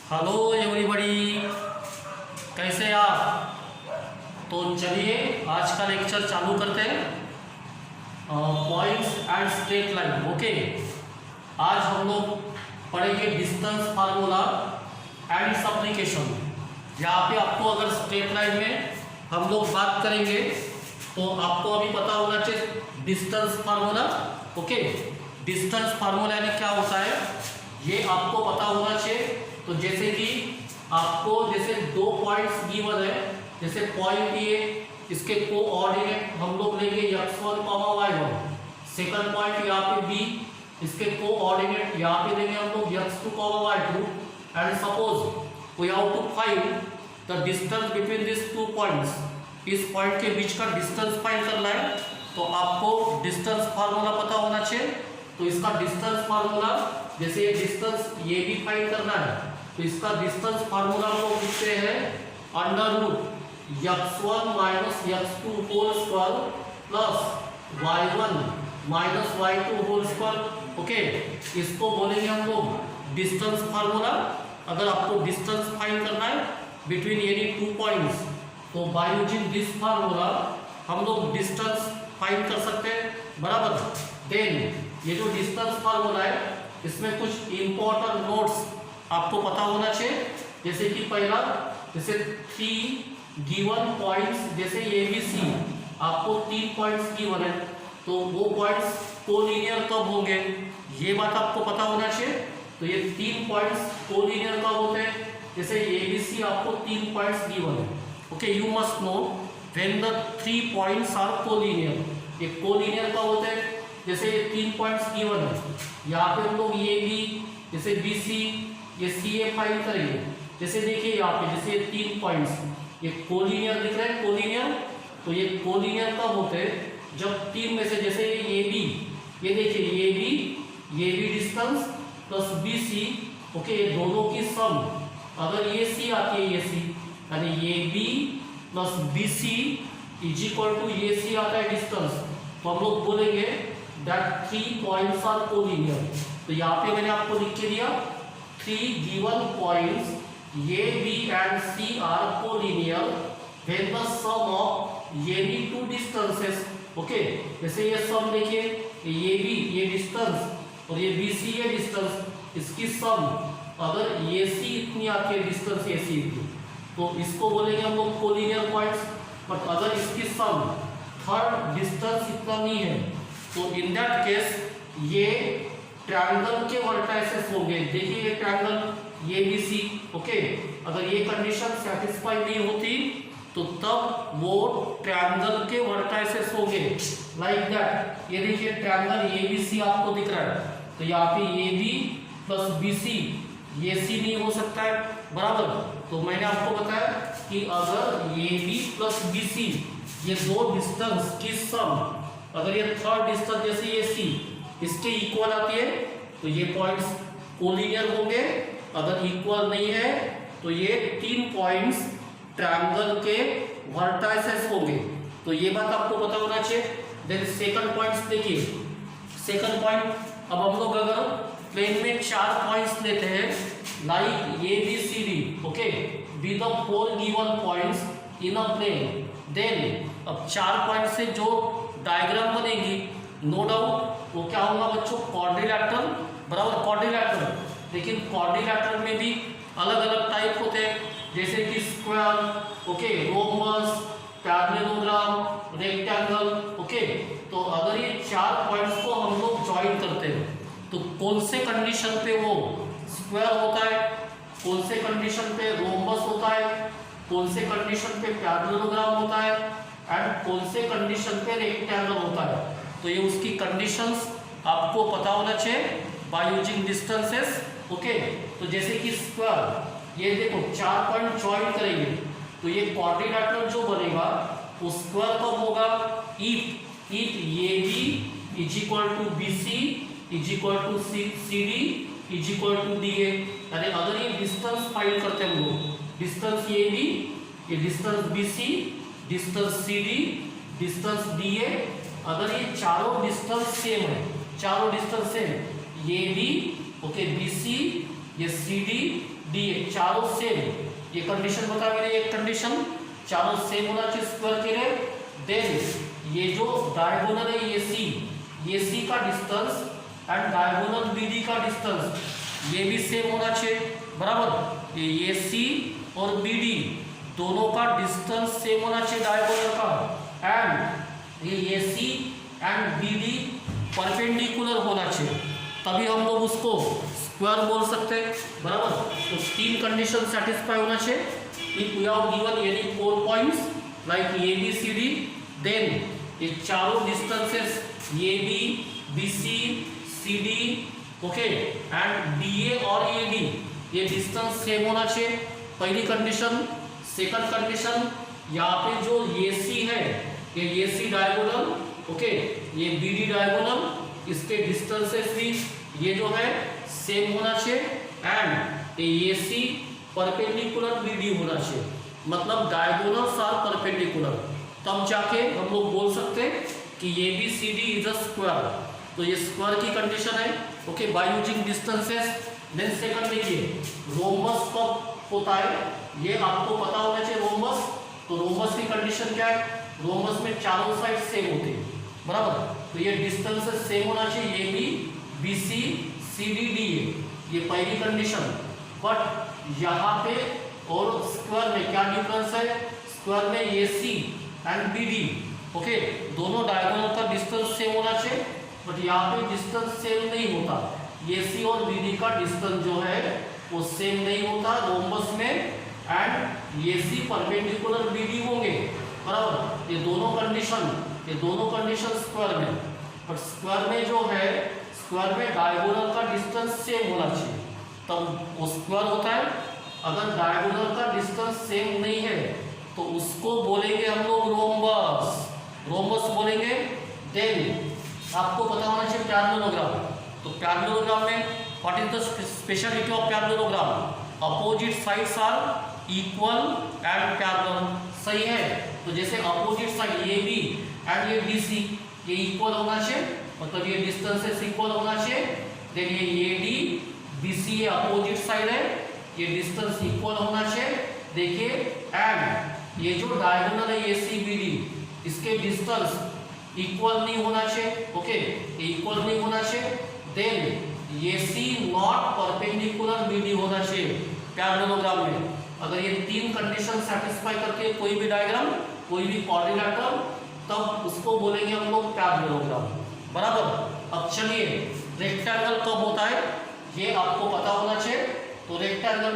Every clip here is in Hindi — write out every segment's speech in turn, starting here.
हेलो एवरीबॉडी, कैसे आप। तो चलिए आज का लेक्चर चालू करते हैं। Points and straight line. Okay, आज हम लोग पढ़ेंगे distance formula and its application. यहाँ पे आपको अगर स्ट्रेट लाइन में हम लोग बात करेंगे तो आपको अभी पता होना चाहिए distance formula. Okay, distance formula यानी क्या होता है ये आपको पता होना चाहिए। तो जैसे कि आपको जैसे दो पॉइंट्स गिवन है, जैसे पॉइंट ए, इसके कोऑर्डिनेट हम लोग लेंगे x1, y1। सेकंड पॉइंट यहाँ पे बी, इसके कोऑर्डिनेट यहाँ पे लेंगे हम लोग x2, y2। And suppose we have to find the distance between this two points. इस पॉइंट के बीच का डिस्टेंस फाइंड करना है तो आपको डिस्टेंस फार्मूला पता होना चाहिए। तो इसका डिस्टेंस फार्मूला, जैसे ये डिस्टेंस ये भी फाइंड करना है तो इसका डिस्टेंस फार्मूला हम लोग लिखते हैं √x1 - x2 whole square plus y1 - y2 whole square. Okay, इसको बोलेंगे हम लोग डिस्टेंस फार्मूला। अगर आपको डिस्टेंस फाइंड करना है बिटवीन एनी टू पॉइंट्स तो बाय यूजिंग दिस फार्मूला हम लोग डिस्टेंस फाइंड कर सकते हैं, बराबर। देन ये जो डिस्टेंस फार्मूला है इसमें कुछ इंपॉर्टेंट नोट्स आपको पता होना चाहिए। जैसे कि पहला, जैसे 3 गिवन पॉइंट्स, जैसे ABC आपको 3 पॉइंट्स गिवन है तो वो पॉइंट्स कोलिनियर कब होंगे ये बात आपको पता होना चाहिए। तो ये 3 पॉइंट्स कोलिनियर कब होते हैं, जैसे ABC आपको 3 पॉइंट्स गिवन है। Okay, you must know when the 3 points are collinear. ये कोलिनियर कब होते हैं, जैसे ये 3 पॉइंट्स गिवन है, यहाँ पे हम लोग AB, जैसे BC, ये CA फाइंड करेंगे। जैसे देखिए यहाँ पे जैसे ये 3 पॉइंट्स ये कोलिनियर दिख रहे हैं, कोलिनियर। तो ये कोलिनियर कब होते हैं, जब 3 में से, जैसे ये AB, ये देखिए AB distance plus BC, okay, ये दोनों की सम अगर AC आती है, AC यानी AB plus BC is equal to AC आता है डिस्टेंस, तो हम लोग बोलेंगे दैट 3 पॉइंट्स आर कोलिनियर। तो यहाँ पे मैंने आपको लिख के दिया 3 given points A, B and C are collinear when the sum of any two distances। Okay, जैसे ये सम देखिए, ये AB ये डिस्टेंस और ये BC ये डिस्टेंस, इसकी सम अगर AC इतनी आती है, डिस्टेंस AC इतनी, तो इसको बोलेंगे हम लोग कोलिनियर पॉइंट्स। बट अगर इसकी सम थर्ड डिस्टेंस इतना नहीं है तो इन दैट केस ये ट्रायंगल के वर्टाइसेस होंगे। देखिए ये ट्रायंगल ABC, ओके, अगर ये कंडीशन सेटिस्फाई नहीं होती तो तब वो ट्रायंगल के वर्टाइसेस होंगे लाइक दैट। ये देखिए ट्रायंगल ABC आपको दिख रहा है, तो यहाँ पे AB प्लस BC ये AC नहीं हो सकता है, बराबर। तो मैंने आपको बताया कि अगर AB प्लस BC ये दो डिस्टेंस की सम अगर ये थर्ड डिस्टेंस जैसे ये C इसके इक्वल आती है तो ये पॉइंट्स कोलिनियर होंगे। अगर इक्वल नहीं है तो ये 3 पॉइंट्स ट्रायंगल के वर्टाइसेस होंगे। तो ये बात आपको पता होना चाहिए। देन सेकंड पॉइंट्स देखिए, सेकंड पॉइंट, अब हम लोग अगर प्लेन में 4 पॉइंट्स लेते हैं like ABCD, okay, be the 4 given points in a plane, then अब 4 पॉइंट से जो डायग्राम बनेगी नो डाउट वो क्या होगा बच्चों, क्वाड्रिलैटरल, बराबर, क्वाड्रिलैटरल। लेकिन क्वाड्रिलैटरल में भी अलग अलग टाइप होते हैं, जैसे कि square, okay, rhombus, parallelogram, rectangle. Okay, तो अगर ये 4 पॉइंट्स को हम लोग ज्वाइन करते हैं तो कौन से कंडीशन पे वो स्क्वायर होता है, कौन से कंडीशन पे रोम्बस होता है, कौन से कंडीशन पे पैरेललोग्राम होता है एंड कौन से कंडीशन पे रेक्टेंगल होता है। तो ये उसकी कंडीशंस आपको पता होना चाहिए बाय यूजिंग डिस्टेंसेस। ओके, तो जैसे कि स्क्वायर, ये देखो 4 पॉइंट ज्वाइन करेंगे तो ये क्वाड्रिलैटरल जो बनेगा वो स्क्वायर कब होगा, if AB is equal to BC is equal to CD is equal to DA। यानी अगर ये डिस्टेंस फाइंड करते हैं हम लोग, डिस्टेंस AB, ये distance BC, distance CD, distance DA, अगर ये चारों डिस्टेंस सेम है, चारों डिस्टेंस सेम, ये भी ओके, BC, ये CD डी ए चारों सेम, ये कंडीशन बता मेरे, एक कंडीशन चारों सेम होना चाहिए स्क्वायर के लिए। देन ये जो डायगोनल है ए सी का distance and diagonal B D का डिस्टेंस ये भी सेम होना चाहिए, बराबर। ये ए सी और बी डी दोनों का डिस्टेंस सेम होना चाहिए डायगोनल का, एंड ये A C and B D perpendicular होना चाहिए, तभी हम लोग उसको स्क्वायर बोल सकते हैं, बराबर। तो तीन कंडीशन सेटिस्फाई होना चाहिए। If we have given any 4 points like A B C D, then ये चारों distances A B B C C D okay and D A और ए डी ये डिस्टेंस सेम होना चाहिए, पहली कंडीशन। सेकंड कंडीशन, यहाँ पे जो ए सी है ये ए सी डायगोनल ओके, ये बी डी डायगोनल, इसके डिस्टेंसेस भी ये जो है सेम होना चाहिए, and A C perpendicular B D होना चाहिए, मतलब डायगोनल्स आर परपेंडिकुलर, तब जाके हम लोग बोल सकते हैं कि A B C D is a square. तो ये स्क्वायर की कंडीशन है okay by using distances. Then second देखिए रोम्बस कब होता है, ये आपको पता होना चाहिए रोम्बस। तो रोम्बस की कंडीशन क्या है, रोम्बस में चारों साइड सेम होते हैं, बराबर। तो ये डिस्टेंसेस सेम होना चाहिए, A B B C C D D A, ये पहली कंडीशन। बट यहाँ पे और स्क्वायर में क्या डिफरेंस है, स्क्वायर में ए सी एंड बी डी ओके दोनों डायगोनल का डिस्टेंस सेम होना चाहिए, बट यहाँ पे डिस्टेंस सेम नहीं होता, ए सी और बी डी का डिस्टेंस जो है वो सेम नहीं होता रोम्बस में, and A C perpendicular B D होंगे, बराबर। ये दोनों कंडीशन स्क्वायर में, पर स्क्वायर में जो है स्क्वायर में डायगोनल का डिस्टेंस सेम होना चाहिए, तब वो स्क्वायर होता है। अगर डायगोनल का डिस्टेंस सेम नहीं है तो उसको बोलेंगे हम लोग रोम्बस बोलेंगे। देन आपको पता होना चाहिए पैरेललोग्राम। तो पैरेललोग्राम में what is the speciality of parallelogram, opposite sides are equal and parallel, सही है। तो जैसे opposite side A B and ये बी सी ये इक्वल होना चाहिए, मतलब ये डिस्टेंसेस इक्वल होना चाहिए। देन ये ए डी बी सी ये अपोजिट साइड है, ये डिस्टेंस इक्वल होना चाहिए, देखिए। एंड ये जो डायगोनल है ए सी बी डी इसके डिस्टेंस इक्वल नहीं होना चाहिए ओके, इक्वल नहीं होना चाहिए। Then A C not perpendicular B D होना चाहिए पैरेललोग्राम में। अगर ये तीन कंडीशन सेटिस्फाई करके कोई भी डायग्राम कोई भी क्वाड्रिलेटरल, तब उसको बोलेंगे हम लोग पैरेललोग्राम, बराबर। अब चलिए रेक्टेंगल कब होता है ये आपको पता होना चाहिए। तो रेक्टेंगल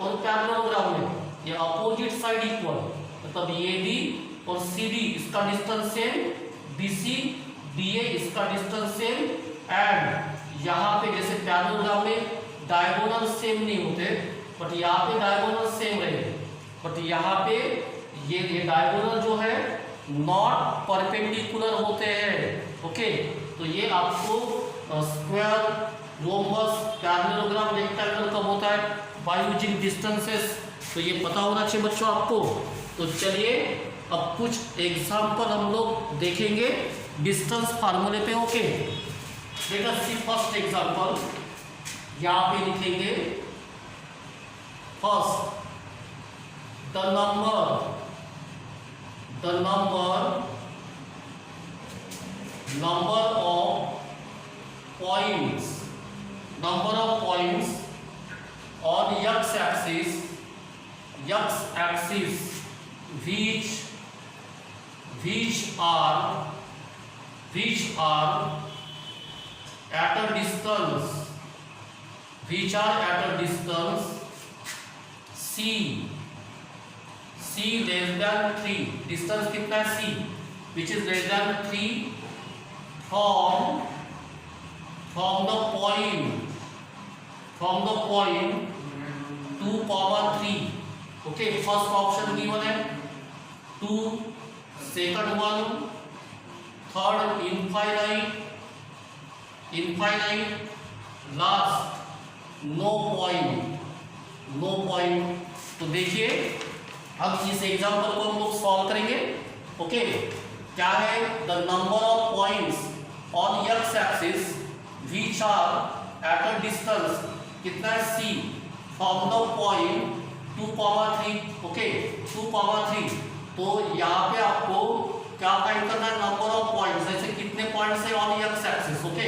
और पैरेललोग्राम में ये अपोजिट साइड इक्वल, मतलब ए डी और सी डी इसका distance same, B C D A इसका डिस्टेंस सेम, एंड यहाँ पे जैसे पैरेललोग्राम में डायगोनल सेम नहीं होते, बट यहाँ पे डायगोनल सेम रहेंगे, बट यहाँ पे ये डायगोनल जो है नॉट परपेंडिकुलर होते हैं ओके। तो ये आपको स्क्वायर, रोम्बस, पैरेललोग्राम, रेक्टेंगल कब होता है बाय यूजिंग डिस्टेंसेस, तो ये पता होना चाहिए बच्चों आपको। तो चलिए अब कुछ एग्जाम्पल हम लोग देखेंगे डिस्टेंस फार्मूले पे ओके। लेट अस सी फर्स्ट एग्जाम्पल, यहाँ पे लिखेंगे first the number of points on x-axis which are at a distance c less than 3, distance कितना है c, which is less than 3 from the point 2, 3 okay, first option given है 2, second one third infinite, last no point। तो देखिए अब इस एग्जाम्पल को हम लोग सॉल्व करेंगे ओके। क्या है, the number of points on X axis which are at a distance कितना है c from the point 2,3, okay 2,3। तो यहाँ पे आपको क्या फाइंड करना है, नंबर ऑफ पॉइंट्स, जैसे कितने पॉइंट्स है on X axis, okay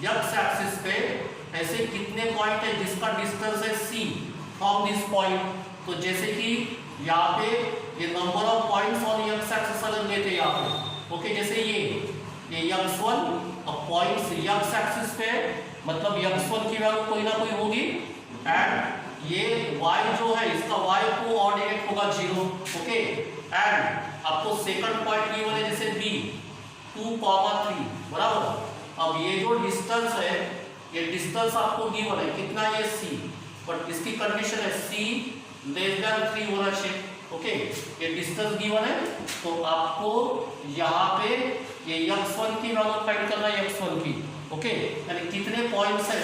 x axis पे ऐसे कितने पॉइंट है जिसका डिस्टेंस है c फ्रॉम दिस पॉइंट। तो जैसे कि यहाँ पे ये number of points on X axis अगर लेते हैं यहाँ पे, ओके जैसे ये x1 और पॉइंट्स एक्स एक्सिस पे, मतलब x1 की वैल्यू कोई ना कोई होगी एंड ये y जो है इसका y कोऑर्डिनेट होगा 0, ओके एंड आपको सेकंड पॉइंट गिवन है जैसे b 2,3 बराबर। अब ये जो डिस्टेंस है, ये डिस्टेंस आपको गिवन है कितना, ये c, बट इसकी कंडीशन है c लेस देन 3 होना चाहिए, ओके ये डिस्टेंस गिवन है। तो आपको यहाँ पे ये x1 की वैल्यू फाइंड करना है, x1 की, ओके यानी कितने पॉइंट्स है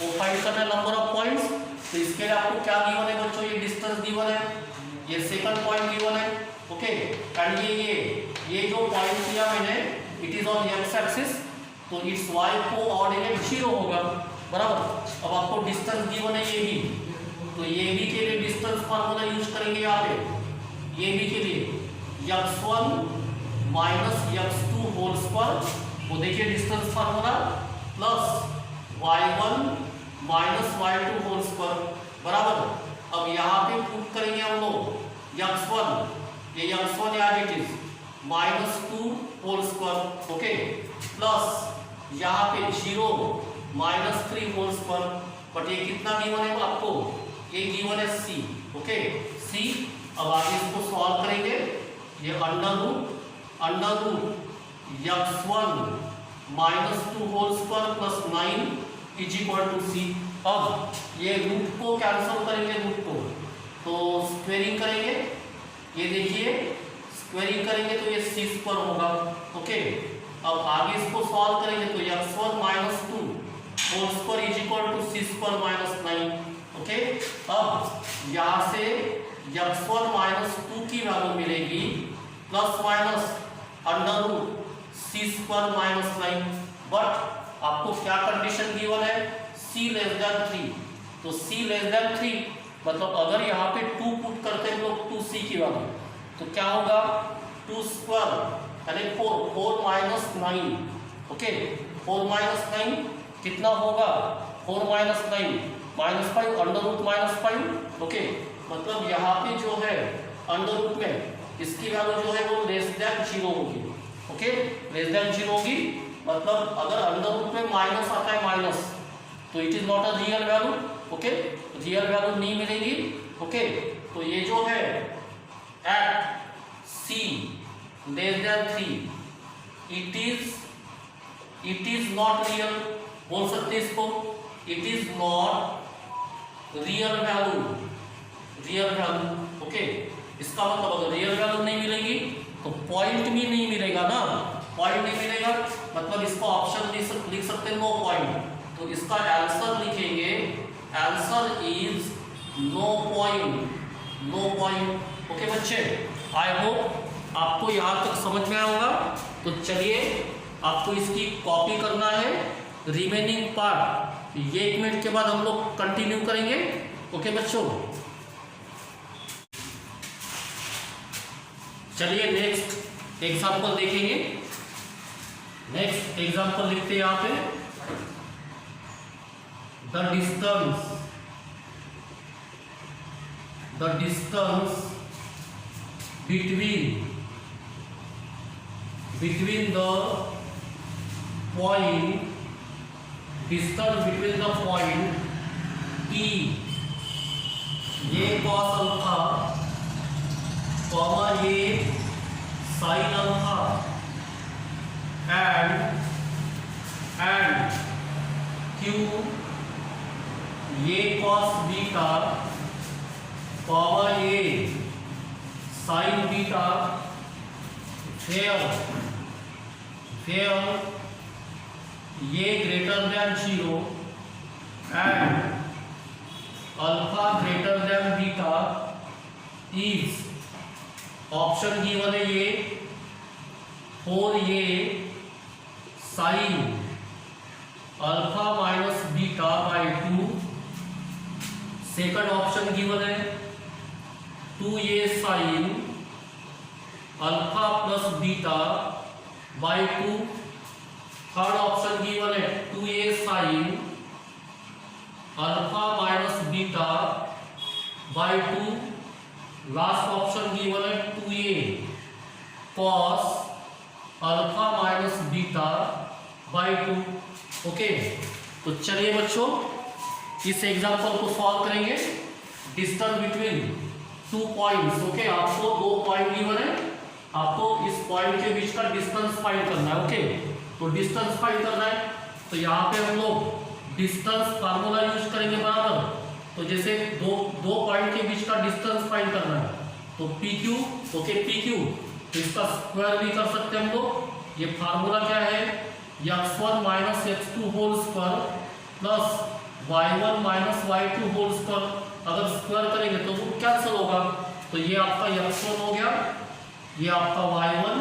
वो फाइंड करना है, नंबर ऑफ पॉइंट्स। तो इसके लिए आपको क्या गिवन है बच्चों, ये डिस्टेंस गिवन है, ये सेकंड पॉइंट गिवन है, ओके एंड ये जो पॉइंट किया मैंने it is on X axis, तो इट्स y कोऑर्डिनेट 0 होगा बराबर। अब आपको डिस्टेंस गिवन है ये भी, तो ये भी के लिए डिस्टेंस फार्मूला यूज करेंगे यहाँ पे, ये भी के लिए x1 minus x2 whole square, वो देखिए distance formula plus y1 minus y2 whole square बराबर। अब यहाँ पे पुट करेंगे हम लोग x1, ये x1 as it is minus 2 whole square, okay plus यहाँ पे 0 माइनस 3 होल स्क्वायर, बट ये कितना गिवन है आपको, ये गिवन है c, ओके c। अब आगे इसको सॉल्व करेंगे, ये under root x1 minus 2 whole square plus 9 is equal to c। अब ये रूट को कैंसिल करेंगे, रूट को तो स्क्वेयरिंग करेंगे, ये देखिए स्क्वेयरिंग करेंगे तो ये c स्क्वायर होगा, ओके। अब आगे इसको सॉल्व करेंगे तो x1 minus 2 whole square is equal to c square minus 9, okay. अब यहाँ से x1 माइनस 2 की वैल्यू मिलेगी plus minus under root c square minus 9, but आपको क्या कंडीशन गिवन है, c लेस देन 3। तो c लेस देन 3 मतलब अगर यहाँ पे 2 पुट करते हैं लोग 2c की वैल्यू, तो क्या होगा 2 स्क्वायर यानी 4 माइनस 9, ओके 4 माइनस 9 कितना होगा, 4 minus 9 minus 5 under root minus 5, okay मतलब यहाँ पे जो है अंडर रूट में इसकी वैल्यू जो है वो लेस देन 0 होगी, ओके लेस देन 0 होगी। मतलब अगर अंडर रूट में माइनस आता है माइनस, तो it is not a real value, okay real value नहीं मिलेगी, ओके। तो ये जो है at c less than 3 it is not real, बोल सकते हैं इसको, it is not real value, okay. इसका मतलब अगर रियल वैल्यू नहीं मिलेगी तो पॉइंट भी नहीं मिलेगा ना, पॉइंट नहीं मिलेगा मतलब इसका ऑप्शन लिख सकते हैं नो पॉइंट। तो इसका आंसर लिखेंगे, answer is no point, okay बच्चे। आई होप आपको यहाँ तक समझ में आया होगा। तो चलिए आपको इसकी कॉपी करना है, रिमेनिंग पार्ट ये 1 मिनट के बाद हम लोग कंटिन्यू करेंगे, ओके बच्चों। चलिए नेक्स्ट एग्जांपल देखेंगे। नेक्स्ट एग्जांपल लिखते हैं यहाँ पे, the distance between the point P ये cos अल्फा कॉमा ये sin अल्फा and Q ये cos बीटा कॉमा ये sin बीटा where ये greater than 0 and alpha greater than beta is, option given है ये फॉर ये sine alpha minus beta by 2 second option given है 2a sine alpha plus beta by 2। Third option given है 2a sign alpha minus beta by 2। Last option given है 2a cos alpha minus beta by 2। Okay, तो चलिए बच्चों इस एग्जांपल को सॉल्व करेंगे। Distance between 2 points. ओके, आपको 2 पॉइंट गिवन है, आपको इस पॉइंट के बीच का डिस्टेंस फाइंड करना है। ओके, तो डिस्टेंस फाइंड करना है तो यहाँ पे हम लोग डिस्टेंस फार्मूला यूज करेंगे बराबर। तो जैसे दो पॉइंट के बीच का डिस्टेंस फाइंड करना है तो PQ। ओके, PQ तो इसका स्क्वायर भी कर सकते हैं हम लोग। ये फार्मूला क्या है, x1 minus x2 whole square plus y1 minus y2 whole square. अगर स्क्वायर करेंगे तो वो कैंसिल होगा, तो ये आपका x1 हो गया, ये आपका y1,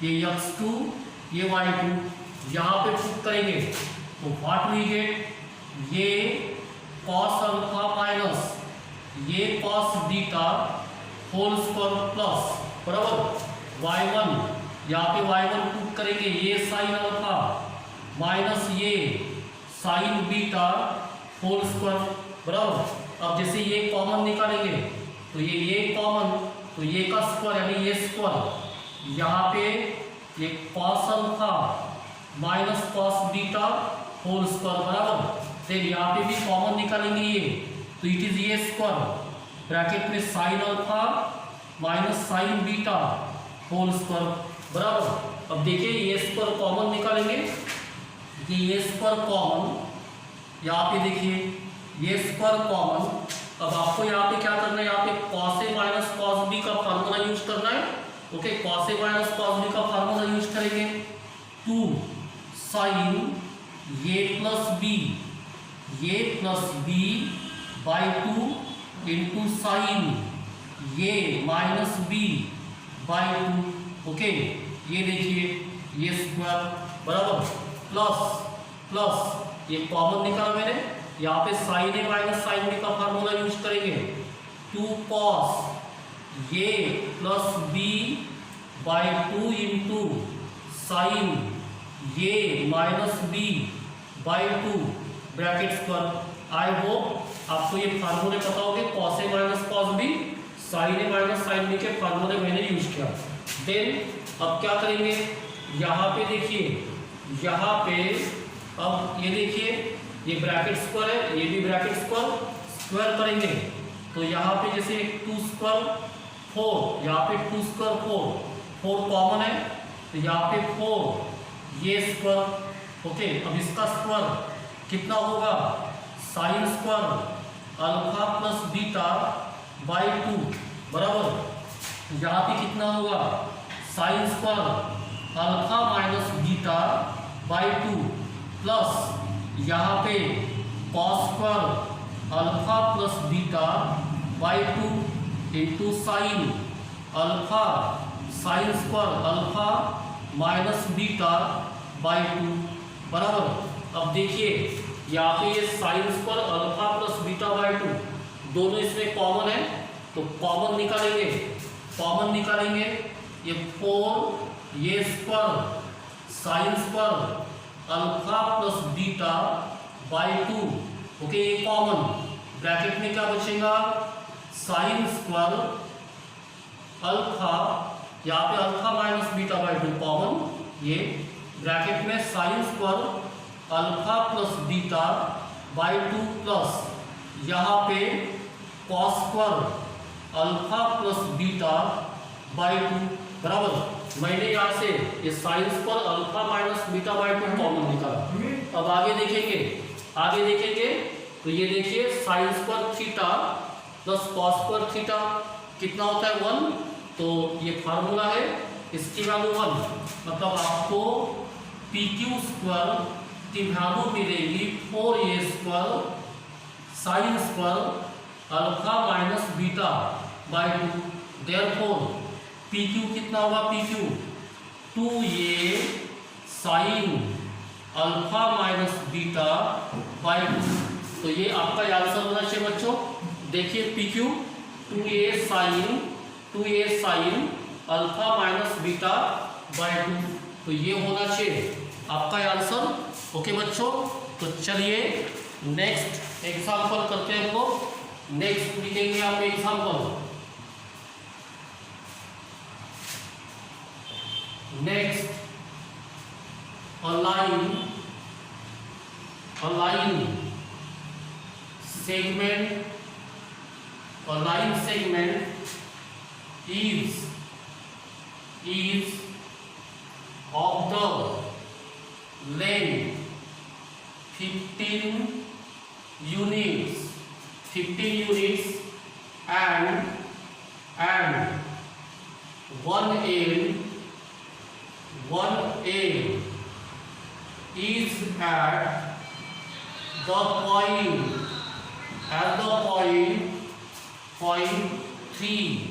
ये x2, ये y2। यहाँ पे पुट करेंगे तो व्हाट वी गेट, ये cos अल्फा माइनस ये cos beta whole square plus बराबर y1, यहाँ पे y1 पुट करेंगे, ये साइन अल्फा माइनस ये साइन बीटा होल स्क्वायर बराबर। अब जैसे ये कॉमन निकालेंगे तो ये कॉमन, तो ये का स्क्वायर यानी ये स्क्वायर, यहाँ पे ये cos alpha minus cos beta whole square बराबर। देन यहाँ पे भी कॉमन निकालेंगे ये, तो इट इज ये स्क्वायर ब्रैकेट में sine alpha minus sine beta whole square बराबर। अब देखिए ये स्क्वायर कॉमन निकालेंगे, ये स्क्वायर कॉमन, यहाँ पे देखिए ये स्क्वायर कॉमन। अब आपको यहाँ पे क्या करना है, यहाँ पे cos a minus cos b का फार्मूला यूज करना है। Okay, cos a minus cos b का फार्मूला यूज करेंगे 2 साइन ये plus b by 2 into sine ये माइनस b बाई 2। ओके, ये देखिए ये स्क्वायर बराबर प्लस ये कॉमन निकाला मैंने, यहाँ पे sine A minus sine B का फार्मूला यूज करेंगे 2 कॉस ये plus B by 2 into sine ये minus B by 2 bracket square. I hope आपको ये फार्मूले पता होंगे, cos A minus cos B, sine A minus sine B के फार्मूले मैंने यूज किया। देन अब क्या करेंगे, यहाँ पे देखिए, यहाँ पे अब ये देखिए ये ब्रैकेट स्क्वायर है, ये भी ब्रैकेट स्क्वायर करेंगे तो यहाँ पे जैसे 2 स्क्वायर 4, यहाँ पे 2 स्क्वायर 4 कॉमन है तो यहाँ पे 4 ये स्क्वायर। ओके, अब इसका स्क्वायर कितना होगा, sine square alpha plus beta by 2 बराबर, यहाँ पे कितना होगा sine square alpha minus beta by 2 plus यहाँ पे cos square alpha plus beta by 2 into sine alpha sine square alpha minus beta by 2 बराबर। अब देखिए यहाँ पे ये sine square alpha plus beta by 2 दोनों इसमें कॉमन है तो कॉमन निकालेंगे ये 4 ये square sine square alpha plus beta by 2। Okay, ये कॉमन, ब्रैकेट में क्या बचेगा, साइन स्क्वायर अल्फा, यहाँ पे alpha minus beta by 2 common, ये ब्रैकेट में sine square alpha plus beta by 2 plus यहाँ पे cos square alpha plus beta by 2 बराबर। मैंने यहाँ से ये sine square alpha minus beta by 2 common निकाला। अब आगे देखेंगे तो ये देखिए sine square theta plus cos square theta कितना होता है 1, तो ये फार्मूला है, इसकी वैल्यू 1, मतलब आपको PQ स्क्वायर की वैल्यू मिलेगी 4a square sine square alpha minus beta by 2। Therefore PQ कितना होगा, PQ 2a sign alpha minus beta by 2। तो ये आपका आंसर होना चाहिए बच्चों। देखिए PQ 2a sign alpha minus beta by 2, तो ये होना चाहिए आपका आंसर। ओके बच्चों, तो चलिए नेक्स्ट एग्जाम्पल करते हैं हम लोग। नेक्स्ट लिखेंगे आप example. Next a line segment is of the length 15 units and one end is at the point 3,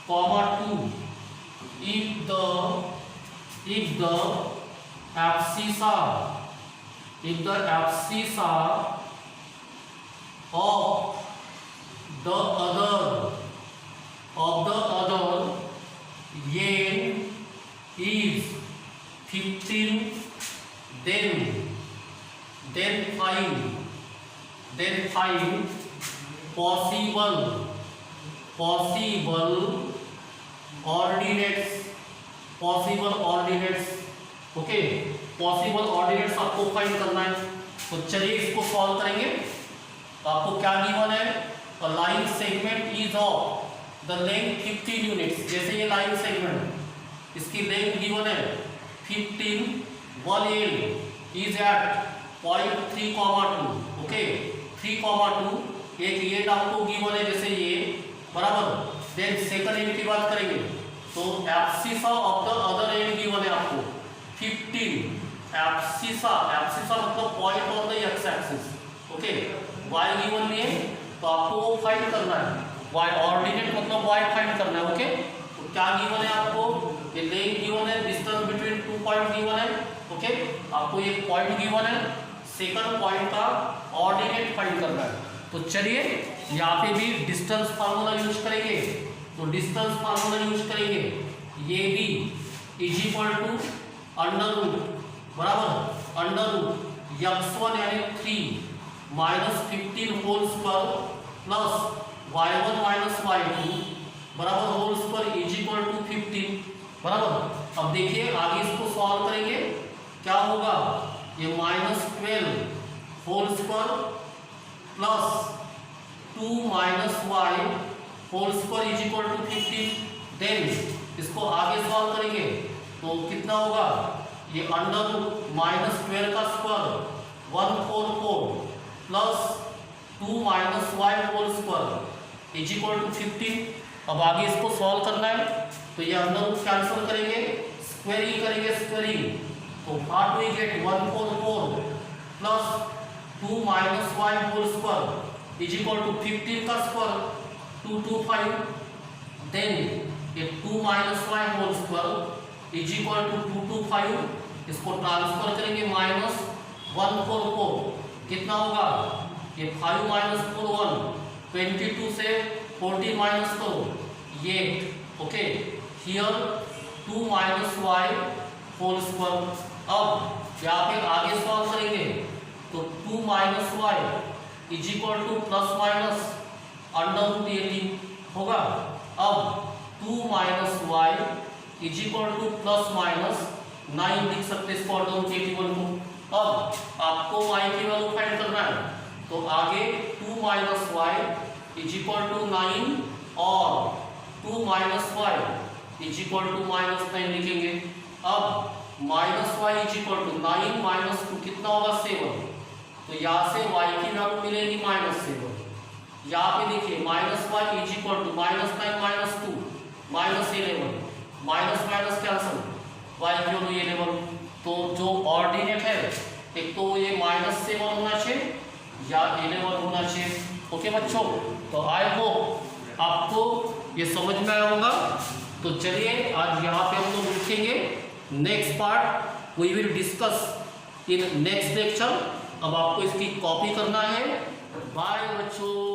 2 if the abscissa of the other end is 15, then find possible ordinates। Okay, possible ordinates आपको फाइंड करना है। तो चलिए इसको सॉल्व करेंगे। तो आपको क्या गिवन है, a line segment is of the length 15 units. जैसे ये लाइन सेगमेंट, इसकी लेंथ गिवन है 15, one end is at point 3,2। Okay, 3,2 एक एंड आपको गिवन है जैसे ये, बराबर। देन सेकंड एंड की बात करेंगे तो abscissa of the other and given है आपको 15। एब्सिसा मतलब point on the x axis. Okay, y given नहीं है तो आपको वो फाइंड करना है। y ऑर्डिनेट मतलब y फाइंड करना है। ओके, तो क्या गिवन है आपको, ये लेंथ गिवन है, डिस्टेंस बिटवीन 2 पॉइंट गिवन है। ओके, आपको एक पॉइंट गिवन है, सेकंड पॉइंट का ऑर्डिनेट फाइंड करना है। तो चलिए यहाँ पे भी डिस्टेंस फार्मूला यूज करेंगे। तो डिस्टेंस फार्मूला यूज करेंगे, ये भी is equal to under root, बराबर, अंडर रूट x1 यानी 3 minus 15 whole square plus y1 minus y2 बराबर whole square is equal to 15, बराबर। अब देखिए आगे इसको सॉल्व करेंगे, क्या होगा, ये -12 whole square plus 2 minus y whole square is equal to 15। Then इसको आगे सॉल्व करेंगे तो कितना होगा, ये अंडर -12 का square 144 plus 2 minus y whole square is equal to 15। अब आगे इसको सॉल्व करना है तो ये अंडर रूट कैंसिल करेंगे, स्क्वायरिंग करेंगे, स्क्वायरिंग तो what we get 144 plus 2 minus y whole square is equal to 15 का स्क्वायर 225। देन ये 2 minus y whole square is equal to 225, इसको ट्रांसफर करेंगे -144 कितना होगा, ये 5 माइनस 4 1 22 से 14 माइनस करो 8। Okay, here 2 minus y whole square. अब यहाँ पे आगे सॉल्व करेंगे तो 2 minus y is equal to plus minus under root 18 होगा। अब 2 minus y is equal to plus minus 9 लिख सकते इसको अंडर रूट 81 को। अब आपको y की वैल्यू फाइंड करना है तो आगे 2 minus y is equal to 9 और 2 minus y is equal to -9 लिखेंगे। अब -y is equal to 9 minus 2 कितना होगा 7। तो यहाँ से y की वैल्यू मिलेगी -7। यहाँ पे देखिए -y is equal to -9 minus 2 -11 minus minus cancel y की वैल्यू 11। तो जो ऑर्डिनेट है एक तो ये -7 होना चाहिए या 11 होना चाहिए। ओके बच्चों, तो आई होप आपको ये समझ में आया होगा। तो चलिए आज यहाँ पे हम लोग लिखेंगे, next part we will discuss in next lecture. अब आपको इसकी कॉपी करना है। बाय बच्चों।